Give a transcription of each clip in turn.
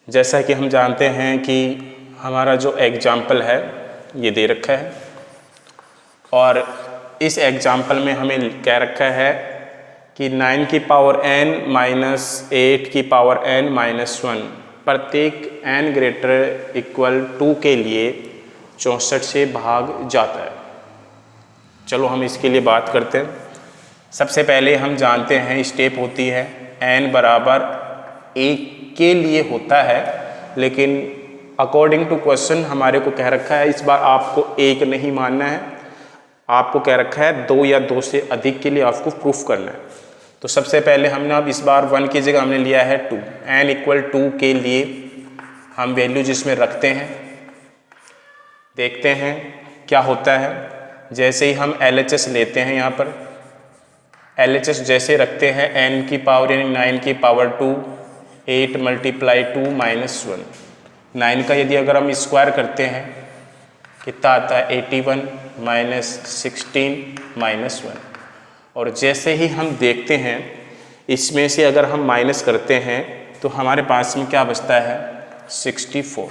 जैसा कि हम जानते हैं कि हमारा जो एग्जाम्पल है ये दे रखा है और इस एग्जाम्पल में हमें कह रखा है कि 9 की पावर n माइनस 8 की पावर n माइनस 1 प्रत्येक n ग्रेटर इक्वल 2 के लिए 64 से भाग जाता है। चलो हम इसके लिए बात करते हैं। सबसे पहले हम जानते हैं स्टेप होती है n बराबर 1 के लिए होता है, लेकिन अकॉर्डिंग टू क्वेश्चन हमारे को कह रखा है इस बार आपको 1 नहीं मानना है, आपको कह रखा है 2 या 2 से अधिक के लिए आपको प्रूफ करना है। तो सबसे पहले हमने अब इस बार 1 की जगह हमने लिया है 2। n इक्वल 2 के लिए हम वैल्यू जिसमें रखते हैं, देखते हैं क्या होता है। जैसे ही हम LHS लेते हैं, यहाँ पर LHS जैसे रखते हैं n की पावर यानी 9 की पावर 2 8 मल्टीप्लाई 2 माइनस 1। 9 का यदि अगर हम स्क्वायर करते हैं कितना आता है 81 माइनस 16 माइनस 1। और जैसे ही हम देखते हैं इसमें से अगर हम माइनस करते हैं तो हमारे पास में क्या बचता है 64।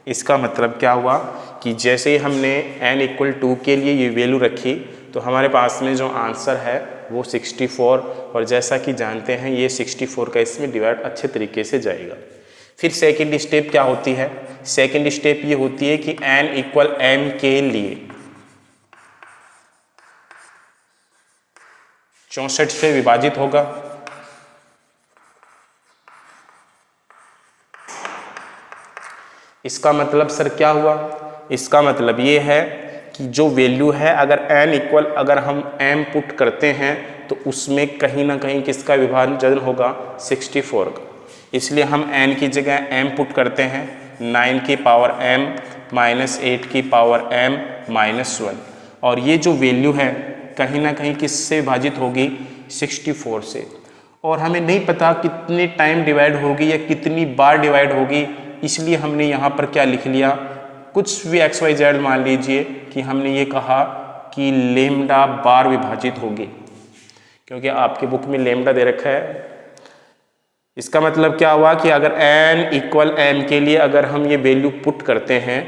इसका मतलब क्या हुआ कि जैसे ही हमने n इक्वल 2 के लिए ये वैल्यू रखी तो हमारे पास में जो आंसर है वो 64, और जैसा कि जानते हैं ये 64 का इसमें डिवाइड अच्छे तरीके से जाएगा। फिर सेकंड स्टेप क्या होती है, सेकंड स्टेप ये होती है कि n इक्वल m के लिए 64 से विभाजित होगा। इसका मतलब सर क्या हुआ, इसका मतलब ये है कि जो वैल्यू है अगर n इक्वल अगर हम m पुट करते हैं तो उसमें कहीं ना कहीं किसका विभाजन होगा 64 का। इसलिए हम n की जगह m पुट करते हैं 9 की पावर m माइनस 8 की पावर m माइनस 1, और ये जो वैल्यू है कहीं ना कहीं किससे विभाजित होगी 64 से। और हमें नहीं पता कितने टाइम डिवाइड होगी या कितनी बार डिवाइड होगी, इसलिए हमने यहाँ पर क्या लिख लिया, कुछ भी XYZ मान लीजिए कि हमने ये कहा कि लेमडा बार विभाजित होगी, क्योंकि आपके बुक में लेमडा दे रखा है। इसका मतलब क्या हुआ कि अगर n इक्वल m के लिए अगर हम ये वैल्यू पुट करते हैं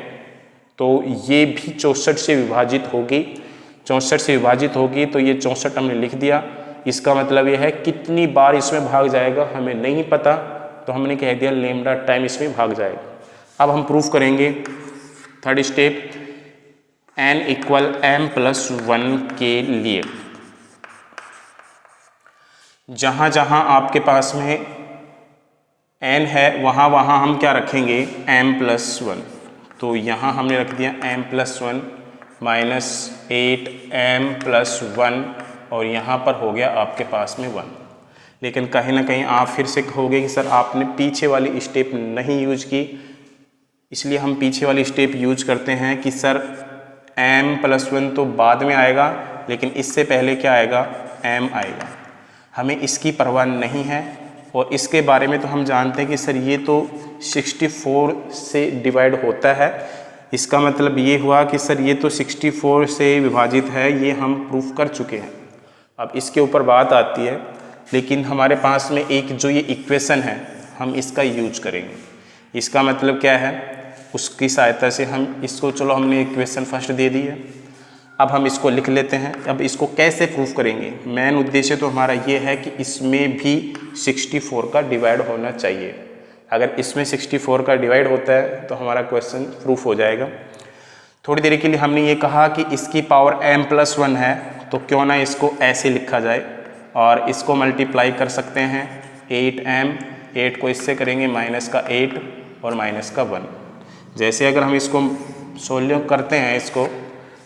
तो ये भी 64 से विभाजित होगी। 64 से विभाजित होगी तो ये 64 हमने लिख दिया। इसका मतलब ये है कितनी बार इसमें भाग जाएगा हमें नहीं पता, तो हमने कह दिया लेमडा टाइम इसमें भाग जाएगा। अब हम प्रूफ करेंगे third step n equal m plus 1 के लिए। जहाँ जहाँ आपके पास में n है वहाँ वहाँ हम क्या रखेंगे m प्लस 1। तो यहाँ हमने रख दिया m plus 1 minus 8m plus 1, और यहाँ पर हो गया आपके पास में 1। लेकिन कहीं ना कहीं आप फिर से कहोगे कि सर आपने पीछे वाली स्टेप नहीं यूज की, इसलिए हम पीछे वाली स्टेप यूज करते हैं कि सर m प्लस 1 तो बाद में आएगा, लेकिन इससे पहले क्या आएगा m आएगा। हमें इसकी परवाह नहीं है, और इसके बारे में तो हम जानते हैं कि सर ये तो 64 से डिवाइड होता है। इसका मतलब ये हुआ कि सर ये तो 64 से विभाजित है, ये हम प्रूफ कर चुके हैं। अब इसके ऊपर बात आती है, लेकिन हमारे पास में एक जो ये इक्वेशन है हम इसका यूज करेंगे। इसका मतलब क्या है, उसकी सहायता से हम इसको, चलो हमने इक्वेशन फर्स्ट दे दी है, अब हम इसको लिख लेते हैं। अब इसको कैसे प्रूफ करेंगे, मेन उद्देश्य तो हमारा ये है कि इसमें भी 64 का डिवाइड होना चाहिए। अगर इसमें 64 का डिवाइड होता है तो हमारा क्वेश्चन प्रूफ हो जाएगा। थोड़ी देर के लिए हमने ये कहा कि इसकी पावर m प्लस 1 है, तो क्यों ना इसको ऐसे लिखा जाए, और इसको मल्टीप्लाई कर सकते हैं 8m, 8 को इससे करेंगे माइनस का 8 और माइनस का 1। जैसे अगर हम इसको सोल्व करते हैं इसको,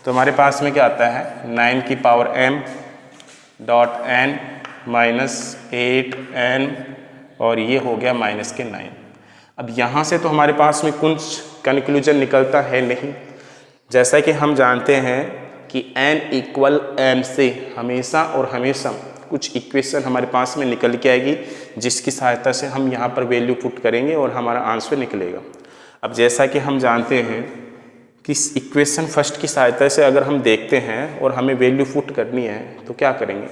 तो हमारे पास में क्या आता है 9 की power m dot n minus 8n, और ये हो गया माइनस के 9। अब यहाँ से तो हमारे पास में कुछ कंक्लूजन निकलता है नहीं। जैसा कि हम जानते हैं कि n इक्वल m से हमेशा और हमेशा कुछ इक्वेशन हमारे पास में निकल के आएगी, जिसकी सहायता से हम यहाँ पर वैल्यू पुट करेंगे और हमारा आंसर निकलेगा। अब जैसा कि हम जानते हैं कि इक्वेशन फर्स्ट की सहायता से अगर हम देखते हैं और हमें वैल्यू पुट करनी है तो क्या करेंगे,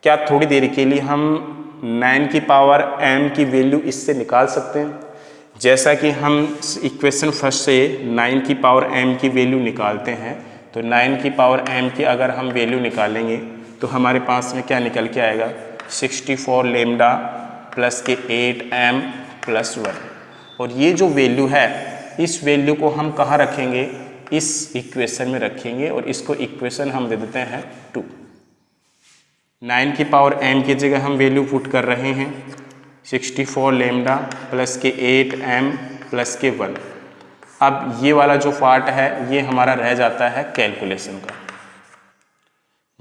क्या थोड़ी देर के लिए हम 9 की पावर m की वैल्यू इससे निकाल सकते हैं। जैसा कि हम इक्वेशन फर्स्ट से 9 की पावर m की वैल्यू निकालते हैं, तो 9 की पावर m की अगर हम वैल्यू निकालेंगे तो हमारे पास में क्या निकल के आएगा, 64 लेमडा प्लस के 8m प्लस 1। और ये जो वैल्यू है, इस वैल्यू को हम कहाँ रखेंगे, इस इक्वेशन में रखेंगे, और इसको इक्वेशन हम दे देते हैं 2। 9 की पावर m की जगह हम वैल्यू पुट कर रहे हैं 64 लेमडा प्लस के 8m प्लस के 1। अब ये वाला जो पार्ट है ये हमारा रह जाता है कैलकुलेशन का।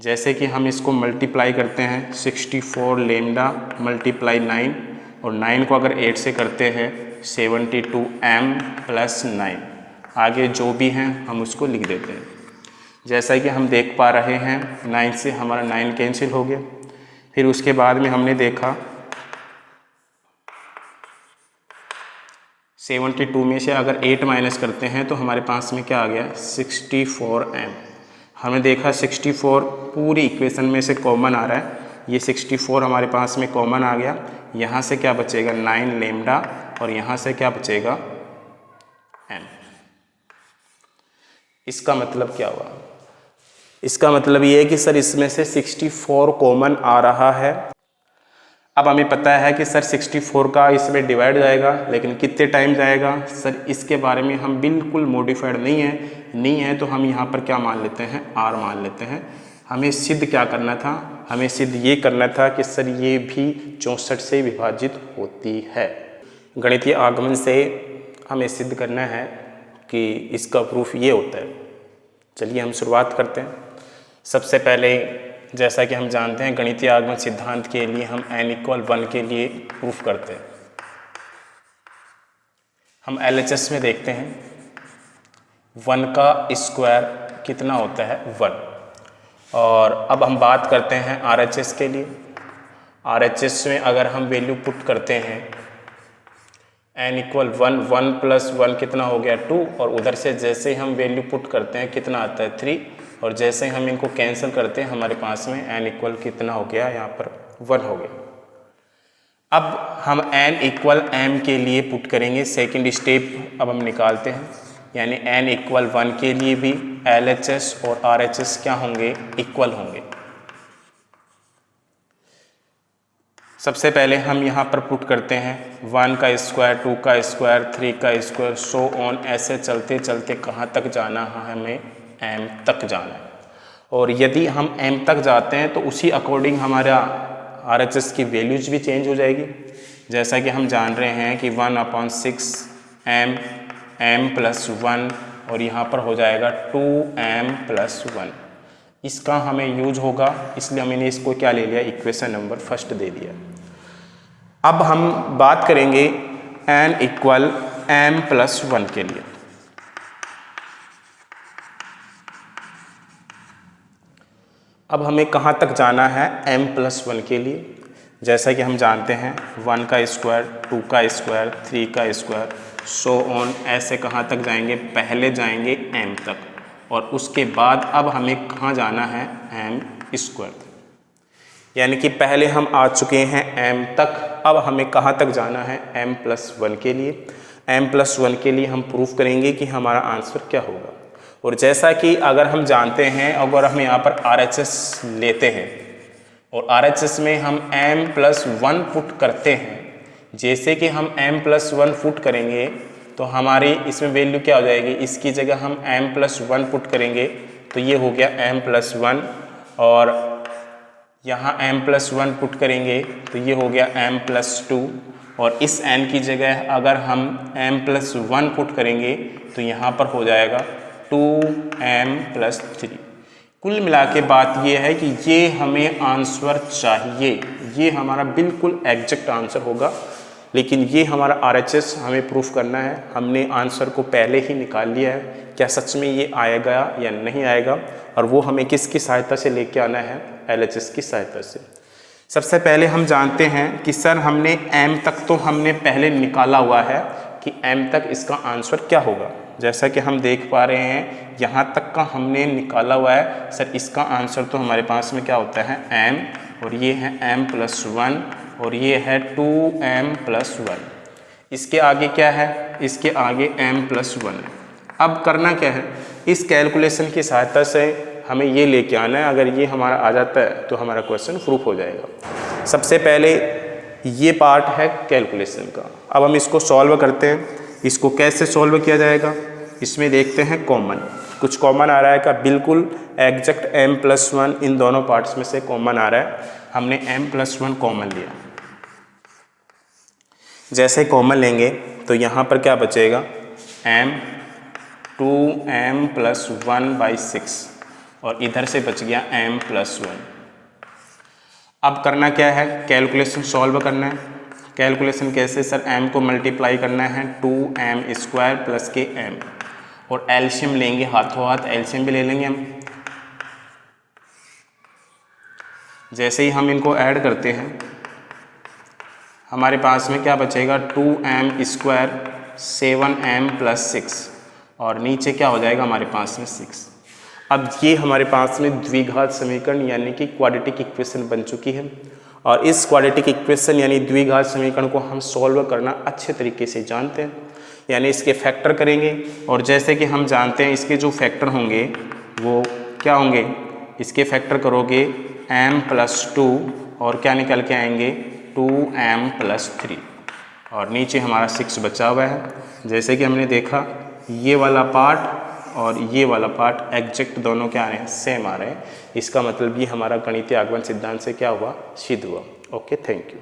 जैसे कि हम इसको मल्टीप्लाई करते हैं 64 लेमडा मल्टीप्लाई 9, और 9 को अगर 8 से करते हैं 72m प्लस 9। आगे जो भी हैं हम उसको लिख देते हैं। जैसा कि हम देख पा रहे हैं 9 से हमारा 9 कैंसिल हो गया। फिर उसके बाद में हमने देखा 72 में से अगर 8 माइनस करते हैं तो हमारे पास में क्या आ गया, 64m। हमने देखा 64 पूरी इक्वेशन में से कॉमन आ रहा है, ये 64 हमारे पास में कॉमन आ गया। यहाँ से क्या बचेगा, 9 लेमडा, और यहाँ से क्या बचेगा, m। इसका मतलब क्या हुआ, इसका मतलब ये है कि सर इसमें से 64 कॉमन आ रहा है। अब हमें पता है कि सर 64 का इसमें डिवाइड जाएगा, लेकिन कितने टाइम जाएगा सर, इसके बारे में हम बिल्कुल मॉडिफाइड नहीं है तो हम यहाँ पर क्या मान लेते हैं, r मान लेते हैं। हमें सिद्ध क्या करना था, हमें सिद्ध ये करना था कि सर ये भी 64 से विभाजित होती है। गणितीय आगमन से हमें सिद्ध करना है कि इसका प्रूफ ये होता है। चलिए हम शुरुआत करते हैं। सबसे पहले जैसा कि हम जानते हैं गणितीय आगमन सिद्धांत के लिए हम n = 1 के लिए प्रूफ करते हैं। हम LHS में देखते हैं 1 का स्क्वायर कितना होता है, 1। और अब हम बात करते हैं RHS के लिए। RHS में अगर हम वैल्यू पुट करते हैं n = 1, 1 + 1 कितना हो गया, 2, और उधर से जैसे हम वैल्यू पुट करते हैं कितना आता है, 3, और जैसे हम इनको कैंसिल करते हैं हमारे पास में n = कितना हो गया, यहाँ पर 1 हो गया। अब हम n = m के लिए पुट करेंगे, सेकंड स्टेप अब हम निकालते हैं, यानी n = 1 के लिए भी LHS और RHS क्या होंगे, इक्वल होंगे। सबसे पहले हम यहाँ पर पुट करते हैं 1 का स्क्वायर, 2 का स्क्वायर, 3 का स्क्वायर, सो ऑन, ऐसे चलते चलते कहाँ तक जाना है, हमें m तक जाना है। और यदि हम m तक जाते हैं तो उसी अकॉर्डिंग हमारा RHS की वैल्यूज भी चेंज हो जाएगी। जैसा कि हम जान रहे हैं कि 1/6 m + 1, और यहाँ पर हो जाएगा 2m + 1। इसका हमें यूज होगा, इसलिए हमने इसको क्या ले लिया, इक्वेशन नंबर फर्स्ट दे दिया। अब हम बात करेंगे n = m + 1 के लिए। अब हमें कहाँ तक जाना है m + 1 के लिए। जैसा कि हम जानते हैं 1 का स्क्वायर, 2 का स्क्वायर, 3 का स्क्वायर, सो ऑन, ऐसे कहाँ तक जाएंगे, पहले जाएंगे m तक, और उसके बाद अब हमें कहाँ जाना है, m²। यानी कि पहले हम आ चुके हैं m तक, अब हमें कहाँ तक जाना है, m + 1 के लिए। m + 1 के लिए हम प्रूफ करेंगे कि हमारा आंसर क्या होगा। और जैसा कि अगर हम जानते हैं, अगर हम यहाँ पर RHS लेते हैं और RHS में हम m + 1 पुट करते हैं, जैसे कि हम m + 1 पुट करेंगे तो हमारी इसमें वैल्यू क्या हो जाएगी, इसकी जगह हम m + 1 पुट करेंगे तो ये हो गया m + 1, और यहाँ m + 1 पुट करेंगे तो ये हो गया m + 2, और इस n की जगह अगर हम m + 1 पुट करेंगे तो यहाँ पर हो जाएगा 2m + 3। कुल मिला के बात ये है कि ये हमें आंसर चाहिए, ये हमारा बिल्कुल एग्जैक्ट आंसर होगा, लेकिन ये हमारा RHS हमें प्रूफ करना है। हमने आंसर को पहले ही निकाल लिया है, क्या सच में ये आएगा या नहीं आएगा, और वो हमें किसकी सहायता से लेके आना है, LHS की सहायता से। सबसे पहले हम जानते हैं कि सर हमने m तक तो हमने पहले निकाला हुआ है कि m तक इसका आंसर क्या होगा। जैसा कि हम देख पा रहे हैं यहाँ तक का हमने निकाला हुआ है, सर इसका आंसर तो हमारे पास में क्या होता है, m, और ये है m + 1, और ये है 2m + 1। इसके आगे क्या है, इसके आगे m+1 है। अब करना क्या है, इस कैलकुलेशन की सहायता से हमें ये लेके आना है। अगर ये हमारा आ जाता है तो हमारा क्वेश्चन प्रूफ हो जाएगा। सबसे पहले ये पार्ट है कैलकुलेशन का। अब हम इसको सॉल्व करते हैं। इसको कैसे सॉल्व किया जाएगा, इसमें देखते हैं कॉमन, कुछ कॉमन आ रहा है क्या, बिल्कुल एग्जैक्ट m+1 इन दोनों पार्ट्स में से कॉमन आ रहा है। हमने m+1 कॉमन लिया। जैसे कॉमन लेंगे तो यहाँ पर क्या बचेगा, m(2m+1/6) और इधर से बच गया m+1। अब करना क्या है, कैलकुलेशन सॉल्व करना है। कैलकुलेशन कैसे सर, m को मल्टीप्लाई करना है 2m² + के m, और एलसीएम लेंगे, हाथों हाथ एलसीएम भी ले लेंगे हम। जैसे ही हम इनको ऐड करते हैं हमारे पास में क्या बचेगा, 2m² 7m+6, और नीचे क्या हो जाएगा हमारे पास में 6। अब ये हमारे पास में द्विघात समीकरण यानी कि क्वाड्रेटिक इक्वेशन बन चुकी है। और इस क्वाड्रेटिक इक्वेशन यानी द्विघात समीकरण को हम सॉल्व करना अच्छे तरीके से जानते हैं, यानी इसके फैक्टर करेंगे। और जैसे कि हम जानते हैं इसके जो फैक्टर होंगे वो क्या होंगे, इसके फैक्टर करोगे m+2 और क्या निकल के आएंगे 2m+3, और नीचे हमारा 6 बचा हुआ है। जैसे कि हमने देखा ये वाला पार्ट और ये वाला पार्ट एग्जैक्ट दोनों क्या आ रहे हैं, सेम आ रहे हैं। इसका मतलब ये हमारा गणितीय आगमन सिद्धांत से क्या हुआ, सिद्ध हुआ। Okay, thank you.